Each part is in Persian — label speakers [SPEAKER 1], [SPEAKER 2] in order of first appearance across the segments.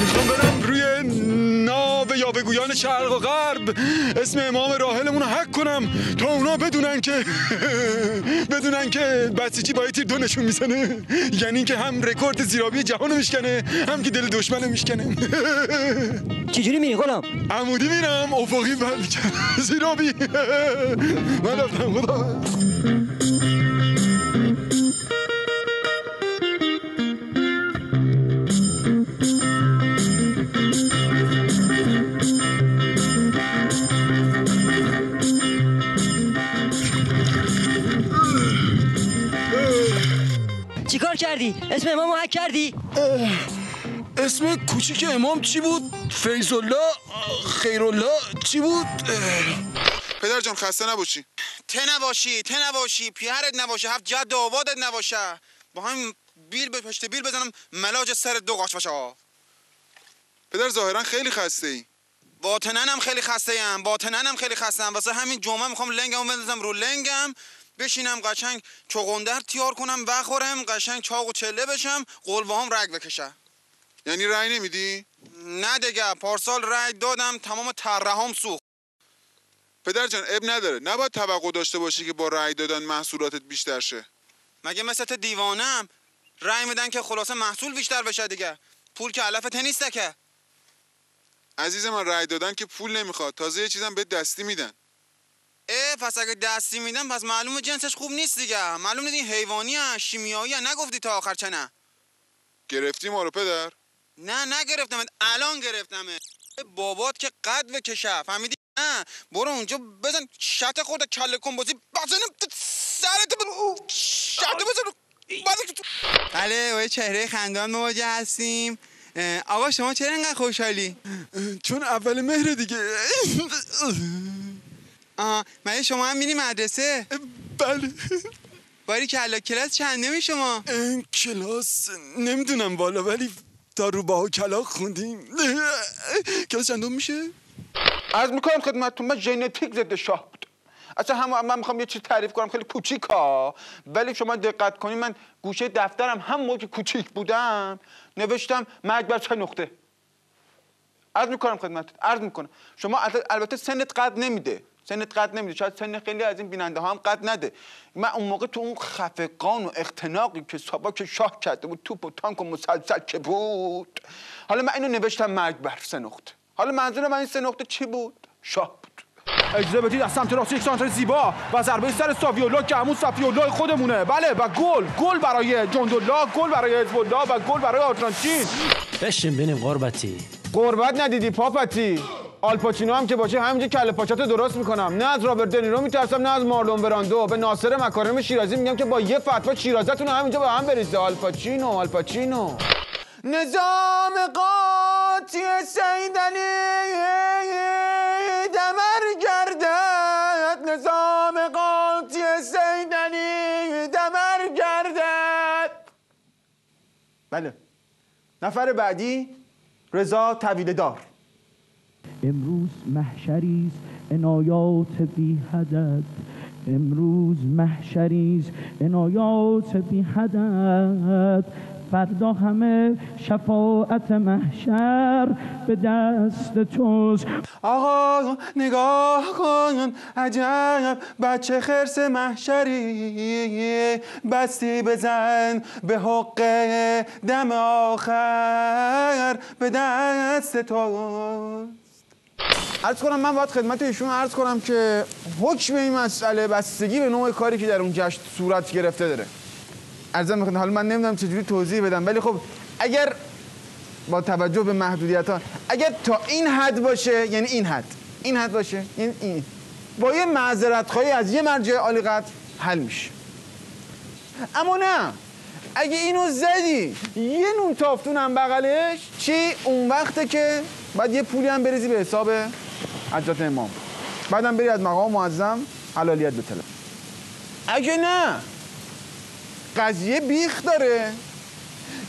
[SPEAKER 1] میخوام برم روی ناو یاوه‌گویان شرق و غرب اسم امام راحلمون رو حک کنم تا اونا بدونن که بسیجی با تیر دو نشون میزنه، یعنی که هم رکورد زیرابی جهان رو میشکنه هم که دل دشمن رو میشکنه.
[SPEAKER 2] چجوری میری غلام؟
[SPEAKER 1] عمودی میرم، افقی برمیگردم. زیرابی من رفتم. خدا
[SPEAKER 2] چیکار کردی؟ اسم امامو حک کردی؟
[SPEAKER 1] اسم کوچیک امام چی بود؟ فیض‌الله، خیرالله چی بود؟
[SPEAKER 3] پدر جان خسته نباشی.
[SPEAKER 4] ته نباشی پیرت نباشه، هفت جد و آبادت نباشه، با هم بیل به پشت بیل بزنم ملاج سر دو قاش باشه.
[SPEAKER 3] پدر ظاهرا خیلی خسته ای.
[SPEAKER 4] باطننم خیلی خسته ام. واسه همین جمعه میخوام لنگمو بندازم رو لنگم، بشینم قشنگ چغندر تیار کنم بخورم، قشنگ چاق و چله بشم، قلوه‌هام رگ بکشه.
[SPEAKER 3] یعنی رأی نمیدی؟
[SPEAKER 4] نه دیگه، پارسال رأی دادم تمام ترهام سوخت.
[SPEAKER 3] پدر جان اب نداره، نباید توقع داشته باشی که با رأی دادن محصولاتت بیشتر شه.
[SPEAKER 4] مگه مثل دیوانم؟ رأی میدن که خلاصه محصول بیشتر بشه دیگه. پول که علفت نیسته که.
[SPEAKER 3] عزیز من رأی دادن که پول نمیخواد، تازه یه چیزم به دستی میدن.
[SPEAKER 4] پس اگه دستی میدن پس معلومه جنسش خوب نیست دیگه. معلومه این حیوانی ها، شیمیایی ها. نگفتی تا آخر چه نه؟
[SPEAKER 3] گرفتی ما رو پدر؟
[SPEAKER 4] نه نگرفتم، الان گرفتمه. بابات که قد بکشه، فهمیدی؟ نه برو اونجا بزن شط خورده کله کن بازی بزنم سرت شط بزن. بله با چهره خندان مواجه هستیم. آقا شما چرا اینقدر خوشحالی؟
[SPEAKER 1] چون اول مهر دیگه.
[SPEAKER 4] مگه شما هم میری مدرسه؟
[SPEAKER 1] بله.
[SPEAKER 4] باری کلا کلاس چندمی شما؟
[SPEAKER 1] کلاس نمیدونم والا، ولی تا روباه و کلاق خوندیم. کلاس چندم میشه؟
[SPEAKER 5] عرض میکنم خدمتتون من ژنتیک ضد شاه بود. اصلا من میخوام یه چیز تعریف کنم خیلی کوچیکا، ولی شما دقت کنید من گوشه دفترم هم موقع که کوچیک بودم نوشتم مرگ بر 3 نقطه. عرض میکنم خدمتتون، عرض میکنم شما البته سنت قد نمیده، شاید سن خیلی از این بیننده ها هم قد نده. من اون موقع تو اون خفقان و اختناقی که سابق شاه کرده بود، توپ و تانک و مسلسل که بود، حالا من اینو نوشتم مرگ بر 3 نقطه. حالا منظور من این 3 نقطه چی بود؟ شاه بود. اجازه بدید از سمت راست یک سانتر زیبا و ضربه سر سافیولا که همون سافیولا خودمونه. بله و گل برای جندالله، گل برای حزب الله و گل برای آرژانتین.
[SPEAKER 6] بشین ببینیم قربتی.
[SPEAKER 5] قربت ندیدی پاپتی؟ آلپاچینو هم که باشه همینجا کله پاچاتو درست میکنم. نه از رابرت دنیرو میترسم نه از مارلون براندو. به ناصر مکارم شیرازی میگم که با یه فتوا شیرازتون همینجا به هم بریزه. آلپاچینو نظام قاطی سیدنی دمر گردد، نظام قاطی سیدنی دمر گردد. بله نفر بعدی رضا طویله دار.
[SPEAKER 7] امروز محشریست عنایات بی حدد، امروز محشریست عنایات بی حدد، فردا همه شفاعت محشر به دست توست.
[SPEAKER 5] آقا نگاه کن عجب بچه خرس محشری، بستی بزن به حق دم آخر به دست توست. عرض کنم من باید خدمت ایشون عرض کنم که حکم این مسئله بستگی به نوع کاری که در اون جشن صورت گرفته داره. عرضم میکنم حالا من نمیدونم چجوری توضیح بدم، ولی خب اگر با توجه به محدودیت‌ها اگر تا این حد باشه، یعنی این حد باشه، یعنی این با یه معذرت خواهی از یه مرجع عالی قدر حل میشه. اما نه اگه اینو زدی یه نون تافتون هم بغلش چی؟ اون وقته که بعد یه پولی هم بریزی به حساب حضرت امام، بعدم بری از مقام معظم حلالیت بطلب. اگه نه قضیه بیخ داره،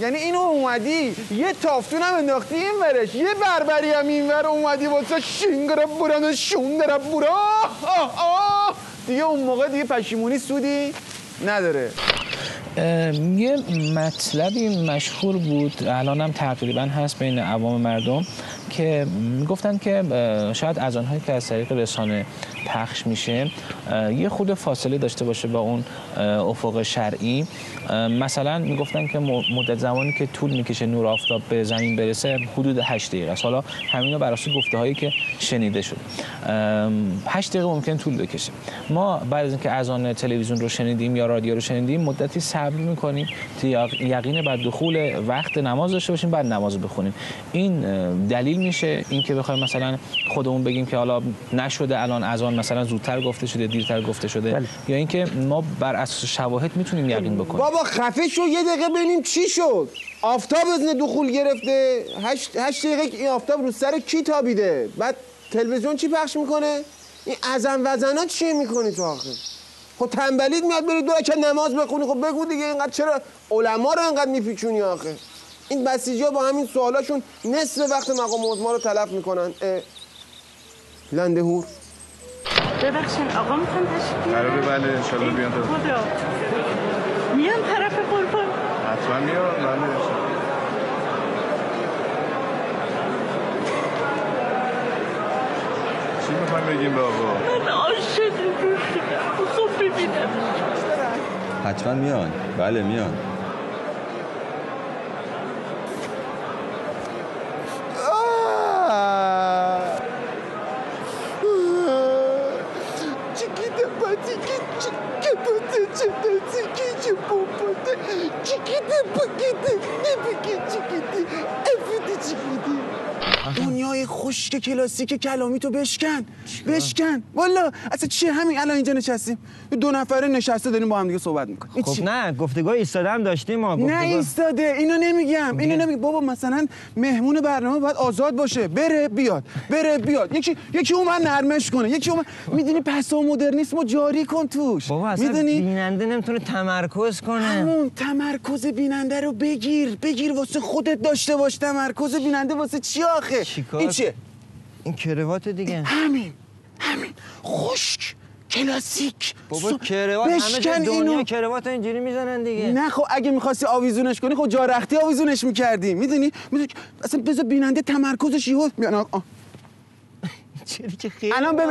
[SPEAKER 5] یعنی اینو اومدی یه تافتون هم انداختی این ورش، یه بربری هم این ور اومدی واسه شینگره بران شوندره برا، دیگه اون موقع دیگه پشیمونی سودی نداره.
[SPEAKER 8] یه مطلبی مشهور بود الانم تقریبا هست بین عوام مردم که میگفتن که شاید اذان‌هایی که از طریق رسانه پخش میشه یه خود فاصله داشته باشه با اون افق شرعی. مثلا میگفتن که مدت زمانی که طول میکشه نور آفتاب به زمین برسه حدود 8 دقیقه است. حالا همینا بر اساس گفته‌هایی که شنیده شد 8 دقیقه ممکن طول بکشه. ما بعد از اینکه اذان تلویزیون رو شنیدیم یا رادیو رو شنیدیم مدتی صبر میکنیم تا یقین بر دخول وقت نماز داشته باشیم بعد نماز بخونیم. این دلیل میشه اینکه بخوایم مثلا خودمون بگیم که حالا نشده الان اذان مثلا زودتر گفته شده دیرتر گفته شده بله. یا اینکه ما بر اساس شواهد میتونیم یقین بکنیم.
[SPEAKER 9] بابا خفه شو یه دقیقه ببینیم چی شد. آفتاب اذن دخول گرفته 8 دقیقه این آفتاب رو سر کی تابیده؟ بعد تلویزیون چی پخش میکنه؟ این اذان وزنا چی میکنی تو آخه؟ خب تنبلید میاد بری 2 رکعت نماز بخونی. خب بگو دیگه اینقدر چرا علما رو اینقدر میپیچونی آخه؟ این بسیجی‌ها با همین سوالاشون نصف وقت مقام عظما رو تلف میکنن. لنده هور.
[SPEAKER 10] ببخشید آقا میخوان تشریف بیارن؟
[SPEAKER 5] بله انشالله بیان طرف.
[SPEAKER 10] خدا میان طرف قربان؟
[SPEAKER 5] حتما میان بله. چی میخوایم بگیم به آقا؟
[SPEAKER 10] من عاشق روشیدم خوب ببینم.
[SPEAKER 11] حتما میان بله میان.
[SPEAKER 9] دنیای خشک کلاسیک کلامی تو بشکن والا. اصلا چیه همین الان اینجا نشستیم 2 نفره نشسته داریم با هم دیگه صحبت میکنیم.
[SPEAKER 2] خب نه گفتگاه ایستاده هم داشتیم ما.
[SPEAKER 9] نه ایستاده اینو نمیگم بابا. مثلا مهمون برنامه باید آزاد باشه بره بیاد یکی اون من نرمش کنه یکی اون میدونی پسا مدرنیسمو جاری کن توش.
[SPEAKER 2] بابا اصلا بیننده نمیتونه تمرکز کنه.
[SPEAKER 9] همون تمرکز بیننده رو بگیر واسه خودت داشته باش. تمرکز بیننده واسه چی آخه؟ این چیه؟
[SPEAKER 2] این کروات دیگه.
[SPEAKER 9] همین خشک کلاسیک.
[SPEAKER 2] بابا کروات همه جای دنیا کروات اینجوری میزنن دیگه.
[SPEAKER 9] نه خب اگه می‌خواستی آویزونش کنی خب جارختی آویزونش می‌کردی. میدونی اصلا بذار بیننده تمرکزش یهو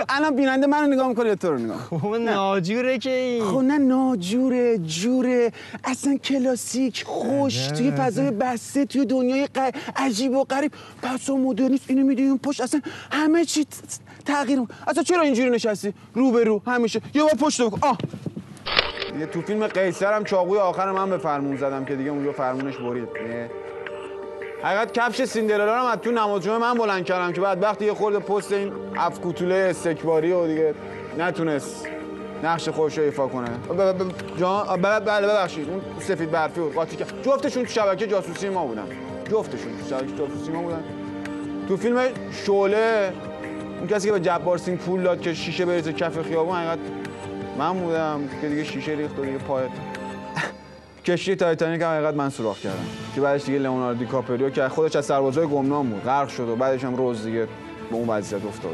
[SPEAKER 9] الان بیننده منو نگاه میکنه یا تو رو نگاه
[SPEAKER 2] میکنه؟ خب ناجوره که این.
[SPEAKER 9] خب نه ناجوره جوره اصلا کلاسیک خوش توی فضای بسته توی دنیای عجیب و غریب. پس مدرنیست اینو میدی اون پشت اصلا همه چی تغییر. اصلا چرا اینجوری نشستی رو به رو همیشه یه بار پشت بکن. دیگه تو فیلم قیصر هم چاقوی آخر من به فرمون زدم که دیگه اونجا فرمونش برید. حقیقت کفش سیندرلا رو از تو نمازجمعه من بلند کردم که بعد وقتی یه خورده پست این افکوتوله استکباری و دیگه نتونست نقش خودش رو ایفا کنه. بله ببخشید اون سفید برفی بود قاطی کرد. جفتشون تو شبکه جاسوسی ما بودن. تو فیلم شعله اون کسی که به جبار سینگ پول داد که شیشه بریزه کف خیابون حقیقت من بودم که دیگه شیشه ریخت و دیگه پای کشتی تایتانیک هم حقیقت من سوراخ کردم که بعدش دیگه لئوناردو دیکاپریو که خودش از سربازای گمنام بود غرق شد و بعدش هم روز دیگه به اون وضعیت افتاد.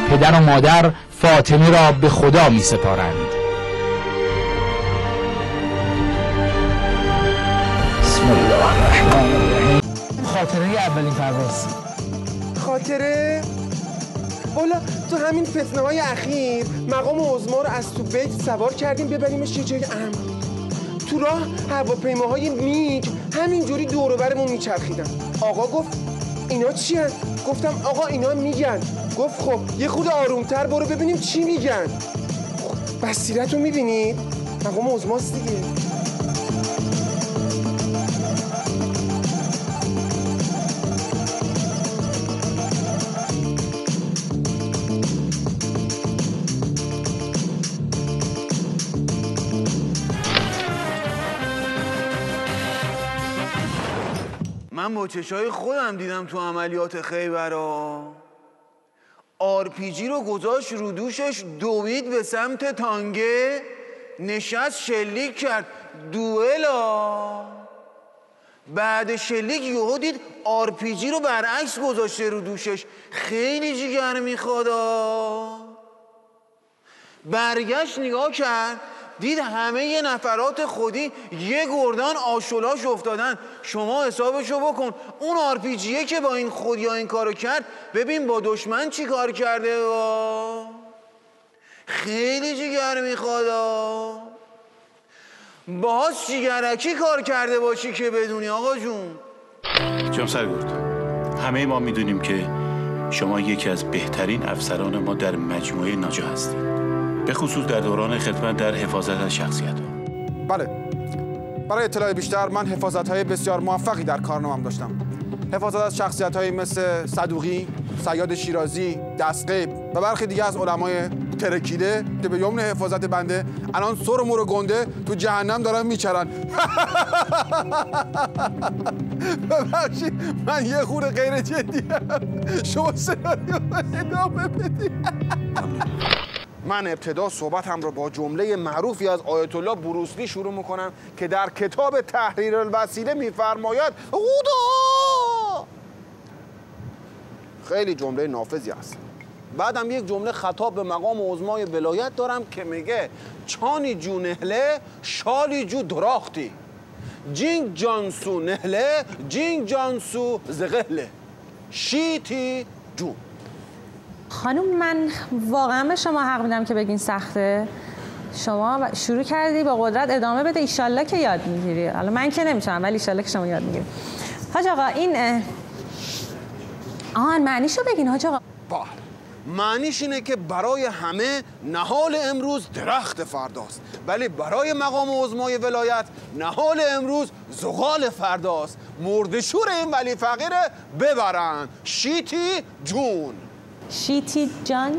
[SPEAKER 12] پدر و مادر فاطمه را به خدا می سپارند. بسم الله الرحمن الرحیم. خاطره اولین پرواز.
[SPEAKER 9] خاطره؟ والا تو همین فتنه‌های اخیر مقام عظما رو از تو بیت سوار کردیم ببریمش یه جای امن. تو راه هواپیماهای میگ همینجوری دور و برمون میچرخیدن. آقا گفت اینا چی هست؟ گفتم آقا اینا میگن. گفت خب یه خود آرومتر برو ببینیم چی میگن. بصیرت رو میبینید؟ مقام عظماست دیگه. من با چشای خودم دیدم تو عملیات خیبرا آرپیجی رو گذاشت رو دوشش دوید به سمت تانگه نشست شلیک کرد دوئلا بعد شلیک یهو دید RPG رو برعکس گذاشته رو دوشش. خیلی جیگر میخواد. برگشت نگاه کرد، دید همه یه نفرات خودی یه گردن آشولاش افتادن. شما حسابشو بکن، اون آرپیجیه که با این خودی ها این کارو کرد، ببین با دشمن چی کار کرده. خیلی جیگر میخواد. باز جیگرکی کار کرده باشی که بدونی آقا جون.
[SPEAKER 13] جناب سرگرد، همه ما میدونیم که شما یکی از بهترین افسران ما در مجموعه ناجا هستید، به خصوص در دوران خدمت در حفاظت از شخصیت ها.
[SPEAKER 5] بله، برای اطلاع بیشتر من حفاظت‌های بسیار موفقی در کارنامه‌ام داشتم. حفاظت از شخصیت‌هایی مثل صدوقی، صیاد شیرازی، دستقیب و برخی دیگه از علمای ترکیده که به یمن حفاظت بنده الان سر و مور گنده تو جهنم دارن میچرن. ببخشید من یه خورده غیر جدیم. شما سناریو ادامه بدید. من ابتدا صحبتم رو با جمله معروفی از آیت الله بروسلی شروع میکنم که در کتاب تحریر الوسیله میفرماید خدا. خیلی جمله نافذی است. بعدم یک جمله خطاب به مقام عظمای ولایت دارم که میگه چانی جو نهله شالی جو دراختی، جینگ جانسو نهله جینگ جانسو زغله، شیتی جون.
[SPEAKER 14] خانم من واقعا به شما حق میدم که بگین سخته. شما شروع کردی با قدرت ادامه بده، ایشالله که یاد میگیری. حالا من که نمیتونم ولی ایشالله که شما یاد میگیری. حاج آقا این معنیشو بگین حاج آقا.
[SPEAKER 5] بله، معنیش اینه که برای همه نهال امروز درخت فرداست، ولی برای مقام عظمای ولایت نهال امروز زغال فرداست. مردشور این ولی فقیره ببرن. شیتی جون.
[SPEAKER 14] شیتی جان؟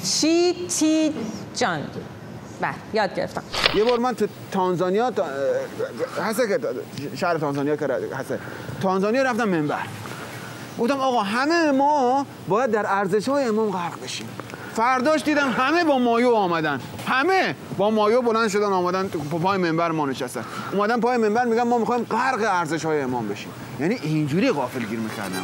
[SPEAKER 14] شیتی جان. بله یاد گرفتم.
[SPEAKER 5] یه بار من تو تانزانیا هسته که شهر تانزانیا که هسته تانزانیا رفتم منبر، گفتم آقا همه ما باید در ارزش‌های امام غرق بشیم. فرداش دیدم همه با مایو آمدن، همه با مایو بلند شدن آمدن پای منبر ما نشستن، اومدن پای منبر میگن ما میخوایم غرق ارزش‌های امام بشیم. یعنی اینجوری غافلگیر میکردن.